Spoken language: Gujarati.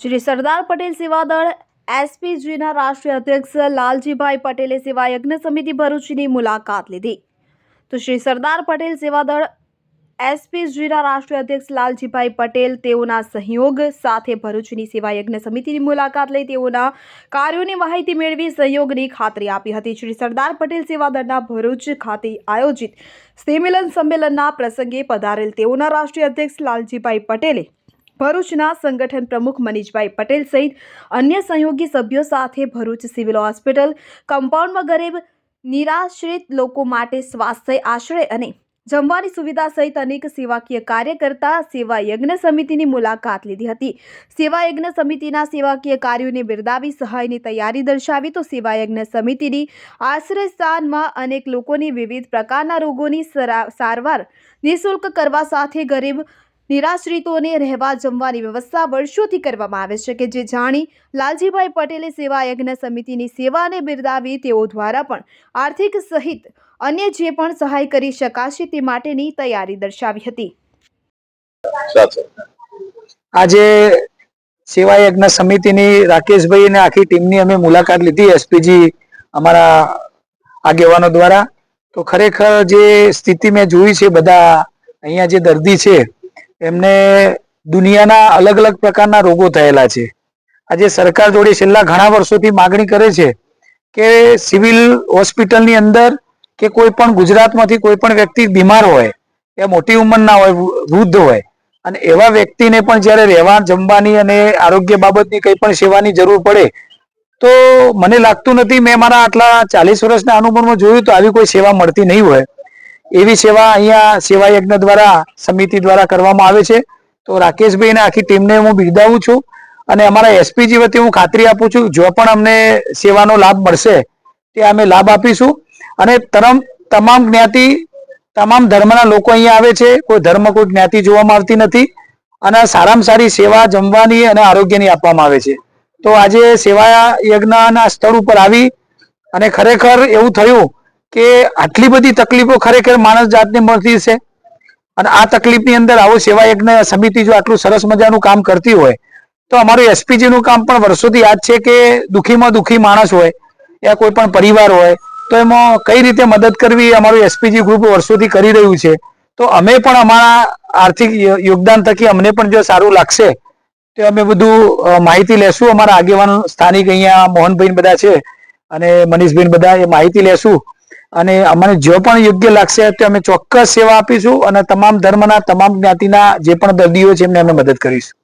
શ્રી સરદાર પટેલ સેવાદળ એસપીજીના રાષ્ટ્રીય અધ્યક્ષ લાલજીભાઈ પટેલે સેવા યજ્ઞ સમિતિ ભરૂચની મુલાકાત લીધી. તો શ્રી સરદાર પટેલ સેવાદળ એસપીજીના રાષ્ટ્રીય અધ્યક્ષ લાલજીભાઈ પટેલ તેઓના સહયોગ સાથે ભરૂચની સેવા યજ્ઞ સમિતિની મુલાકાત લઈ તેઓના કાર્યોની માહિતી મેળવી સહયોગની ખાતરી આપી હતી. શ્રી સરદાર પટેલ સેવાદળના ભરૂચ ખાતે આયોજિત સ્નેહમિલન સંમેલનના પ્રસંગે પધારેલ તેઓના રાષ્ટ્રીય અધ્યક્ષ લાલજીભાઈ પટેલે ભરૂચના સંગઠન પ્રમુખ મનીષભાઈ પટેલ સહિત અન્ય સહયોગી સભ્યો સાથે ભરૂચ સિવિલ હોસ્પિટલ કમ્પાઉન્ડમાં ગરીબ નિરાશ્રિત લોકો માટે સ્વાસ્થ્ય આશ્રય અને જમવાની સુવિધા સહિત અનેક સેવાકીય કાર્ય કરતા સેવા યજ્ઞ સમિતિની મુલાકાત લીધી હતી. સેવા યજ્ઞ સમિતિના સેવાકીય કાર્યોને બિરદાવી સહાયની તૈયારી દર્શાવી. તો સેવા યજ્ઞ સમિતિની આશ્રયસ્થાનમાં અનેક લોકોની વિવિધ પ્રકારના રોગોની સારવાર નિઃશુલ્ક કરવા સાથે ગરીબ નિરાશ્રિતોને રહેવા જમવાની વ્યવસ્થા વર્ષોથી કરવામાં આવે છે કે જે જાણી લાલજીભાઈ પટેલે સેવા યજ્ઞ સમિતિની સેવાને બિરદાવી તેઓ દ્વારા પણ આર્થિક સહિત અન્ય જે પણ સહાય કરી શકાશે તે માટેની તૈયારી દર્શાવી હતી. આજે સેવા યજ્ઞ સમિતિની રાકેશભાઈ અને આખી ટીમની અમે મુલાકાત લીધી એસપીજી અમારા આગેવાનો દ્વારા. તો ખરેખર જે સ્થિતિ મેં જોઈ છે, બધા અહીંયા જે દર્દી છે એમને દુનિયાના અલગ અલગ પ્રકારના રોગો થયેલા છે. આજે સરકાર જોડે છેલ્લા ઘણા વર્ષોથી માગણી કરે છે કે સિવિલ હોસ્પિટલની અંદર કે કોઈ પણ ગુજરાતમાંથી કોઈ પણ વ્યક્તિ બીમાર હોય, એ મોટી ઉંમરના હોય, વૃદ્ધ હોય, અને એવા વ્યક્તિને પણ જ્યારે રહેવા જમવાની અને આરોગ્ય બાબતની કંઈ પણ સેવાની જરૂર પડે તો મને લાગતું નથી, મેં મારા આટલા 40 વર્ષના અનુભવમાં જોયું તો આવી કોઈ સેવા મળતી નહીં હોય. એવી સેવા અહીંયા સેવા યજ્ઞ દ્વારા સમિતિ દ્વારા કરવામાં આવે છે. તો રાકેશભાઈ અને આખી ટીમને હું બિરદાવું છું અને અમારા એસપીજી વતી હું ખાતરી આપું છું જો પણ અમને સેવાનો લાભ મળશે તે અમે લાભ આપીશું. અને તમામ જ્ઞાતિ તમામ ધર્મના લોકો અહીંયા આવે છે, કોઈ ધર્મ કોઈ જ્ઞાતિ જોવામાં આવતી નથી અને સારામાં સારી સેવા જમવાની અને આરોગ્યની આપવામાં આવે છે. તો આજે સેવા યજ્ઞના સ્થળ ઉપર આવી અને ખરેખર એવું થયું કે આટલી બધી તકલીફો ખરેખર માણસ જાતને મળતી છે અને આ તકલીફની અંદર આવો સેવા યજ્ઞ સમિતિ જો આટલું સરસ મજાનું કામ કરતી હોય તો અમારું એસપીજી નું કામ પણ વર્ષોથી યાદ છે કે દુઃખીમાં દુઃખી માણસ હોય યા કોઈ પણ પરિવાર હોય તો એમાં કઈ રીતે મદદ કરવી અમારું એસપીજી ગ્રુપ વર્ષોથી કરી રહ્યું છે. તો અમે પણ અમારા આર્થિક યોગદાન થકી અમને પણ જો સારું લાગશે તો અમે બધું માહિતી લેશું. અમારા આગેવાન સ્થાનિક અહીંયા મોહનભાઈ બધા છે અને મનીષભાઈ બધા એ માહિતી લેશું અને અમને જો પણ યોગ્ય લાગશે તો અમે ચોક્કસ સેવા આપીશું અને તમામ ધર્મના તમામ જ્ઞાતિના જે પણ દર્દીઓ છે એમને અમે મદદ કરીશું.